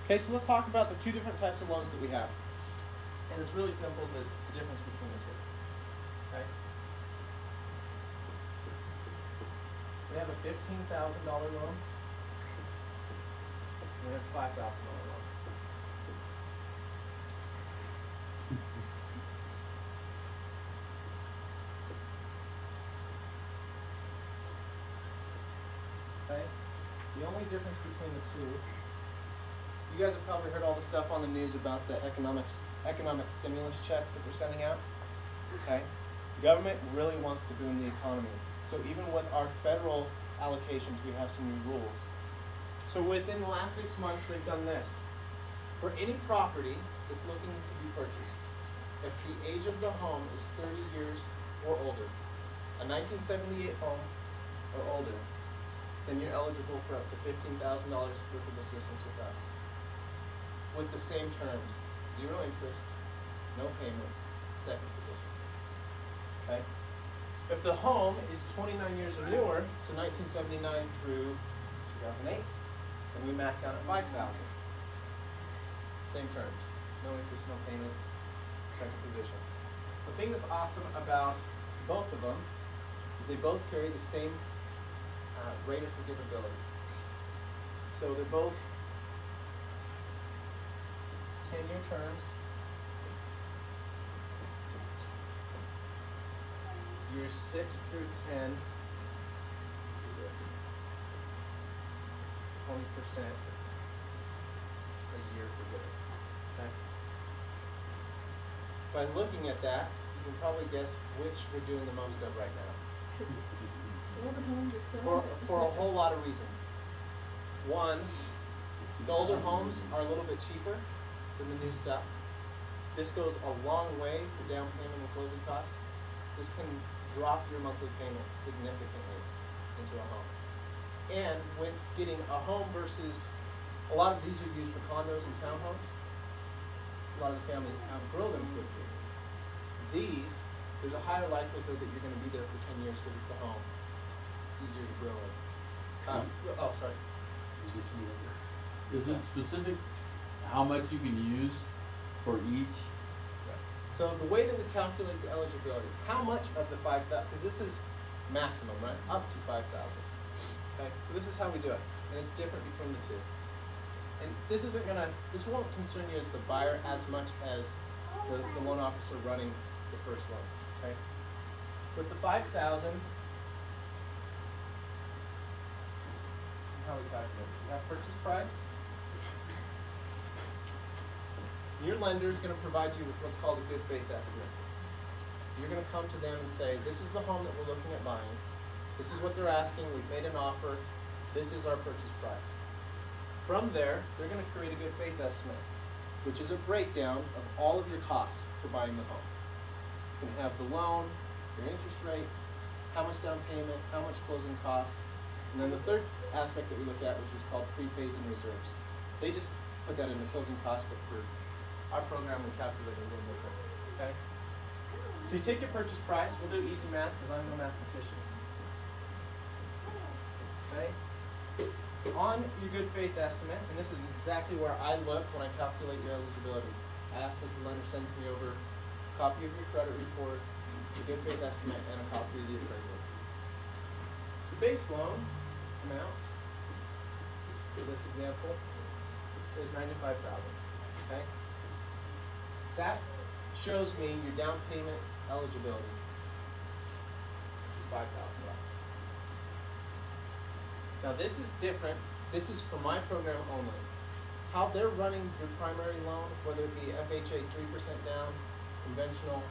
Okay, so let's talk about the two different types of loans that we have. And it's really simple, the difference between the two. Okay? We have a $15,000 loan. We have a $5,000 loan. Okay? The only difference between the two, you guys have probably heard all the stuff on the news about the economic stimulus checks that they're sending out. Okay? The government really wants to boom the economy. So even with our federal allocations, we have some new rules. So within the last 6 months, they've done this. For any property that's looking to be purchased, if the age of the home is 30 years or older, a 1978 home or older, then you're eligible for up to $15,000 worth of assistance with us. With the same terms, 0 interest, no payments, second position. Okay? If the home is 29 years or newer, so 1979 through 2008, then we max out at $5,000. Same terms, no interest, no payments, second position. The thing that's awesome about both of them is they both carry the same rate of forgivability. So they're both 10-year terms. Years 6 through 10, do this, 20% a year forgiven. Okay? By looking at that, you can probably guess which we're doing the most of right now. For a whole lot of reasons. One, the older homes are a little bit cheaper than the new stuff. This goes a long way for down payment and closing costs. This can drop your monthly payment significantly into a home. And with getting a home versus, a lot of these are used for condos and townhomes. A lot of the families outgrow them quickly. These, there's a higher likelihood that you're going to be there for 10 years because it's a home. It's easier to grow in. Oh, sorry. Is it specific how much you can use for each? So the way that we calculate the eligibility, how much of the 5,000, because this is maximum, right? Up to 5,000. Okay, so this is how we do it, and it's different between the two. And this won't concern you as the buyer as much as the loan officer running the first loan. Okay, with the 5,000, this is how we calculate it. We have purchase price. Your lender is going to provide you with what's called a good faith estimate. You're going to come to them and say, this is the home that we're looking at buying. This is what they're asking. We've made an offer. This is our purchase price. From there, they're going to create a good faith estimate, which is a breakdown of all of your costs for buying the home. It's going to have the loan, your interest rate, how much down payment, how much closing costs, and then the third aspect that we look at, which is called prepaids and reserves. They just put that in the closing cost, but for our program, we calculate it a little bit different. Okay? So you take your purchase price. We'll do easy math because I'm no mathematician. Okay? On your good faith estimate, and this is exactly where I look when I calculate your eligibility. I ask that the lender sends me over a copy of your credit report, your good faith estimate, and a copy of the appraisal. The base loan amount for this example is $95,000. Okay? That shows me your down payment eligibility, which is $5,000. Now this is different. This is for my program only. How they're running your primary loan, whether it be FHA 3% down, conventional,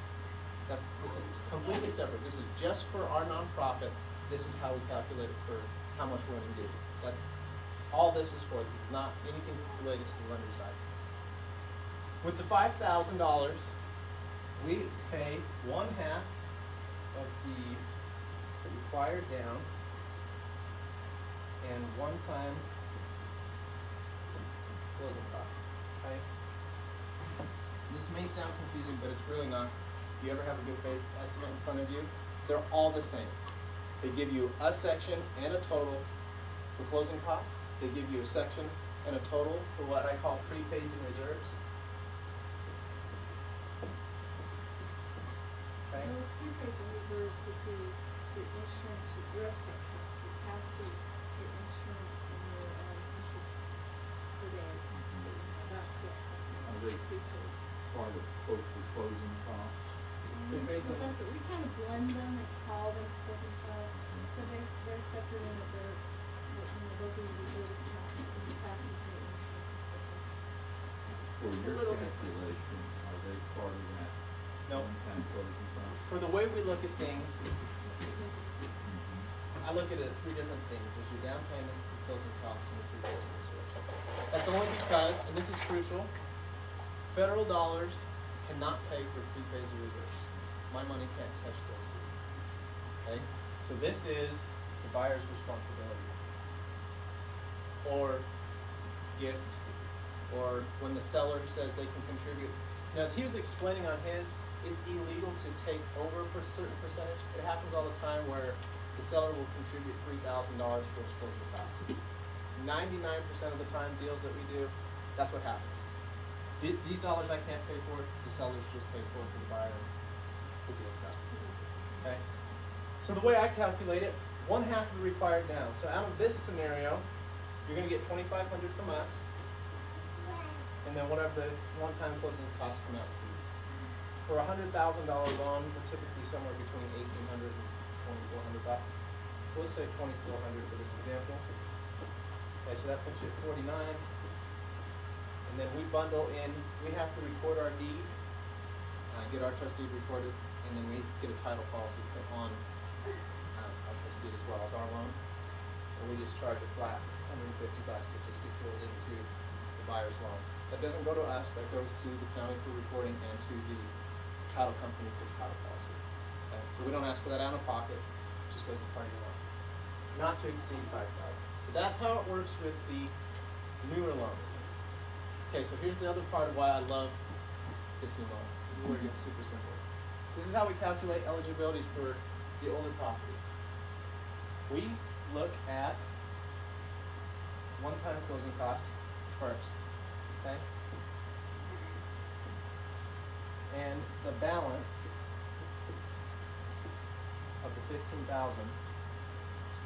this is completely separate. This is just for our nonprofit. This is how we calculate it for how much we're going to do. That's all this is for. This is not anything related to the lender side. With the $5,000, we pay 1/2 of the required down and one-time closing costs. Okay? This may sound confusing, but it's really not. If you ever have a good faith estimate in front of you, they're all the same. They give you a section and a total for closing costs. They give you a section and a total for what I call prepaids and reserves. Okay? Those prepaid reserves would be your insurance, your restaurant tax, your taxes, your insurance, and your, interest per day. That's what Are they- prepaids. Part of closing costs. Prepaids So and- that's, we kind of blend them and call them closing costs, so they're separate in that they're, those are the reserve accounts, and the taxes and the insurance. For your little bit. calculation, are they part of that No. one-time closing cost? For the way we look at things, I look at it at three different things. There's your down payment, your closing costs, and your prepaids and reserves. That's only because, and this is crucial, federal dollars cannot pay for prepaids or reserves. My money can't touch those fees. Okay? So this is the buyer's responsibility. Or gift, or when the seller says they can contribute. Now, as he was explaining on his, it's illegal to take over a certain percentage. It happens all the time where the seller will contribute $3,000 towards closing costs. 99% of the time, deals that we do, that's what happens. These dollars I can't pay for, the sellers just pay for it for the buyer, and the deal's done. Okay? So the way I calculate it, 1/2 of the required down. So out of this scenario, you're gonna get $2,500 from us, and then whatever the one-time closing costs come out to be. For a $100,000 loan, we're typically somewhere between $1,800 and $2,400. So let's say $2,400 for this example. Okay, so that puts you at 49. And then we bundle in, we have to record our deed, get our trust deed recorded, and then we get a title policy put on our trust deed as well as our loan. And we just charge a flat $150 that just gets rolled into the buyer's loan. That doesn't go to us, that goes to the county for recording and to the title company for the title policy. Okay? So we don't ask for that out of pocket, it just goes to part of your loan. Not to exceed $5,000. So that's how it works with the newer loans. Okay, so here's the other part of why I love this new loan. This is where it gets super simple. This is how we calculate eligibilities for the older properties. We look at one-time closing costs first, okay? And the balance of the 15,000,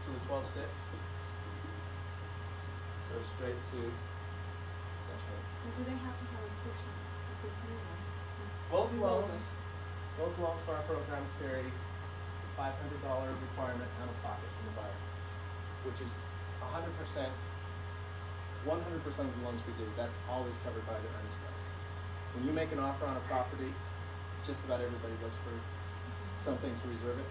so the 12,600 goes straight to that rate. Or do they have to have a cushion with this new one? Both loans for our program carry $500 requirement out of pocket from the buyer, which is 100%, 100% of the loans we do, that's always covered by the earnest money. When you make an offer on a property, just about everybody looks for something to reserve it,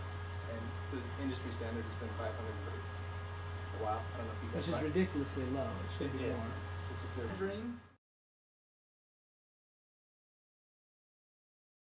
and the industry standard has been 500 for a while. I don't know if you guys Which is like- ridiculously low. It should be It is. more. It's a secure dream.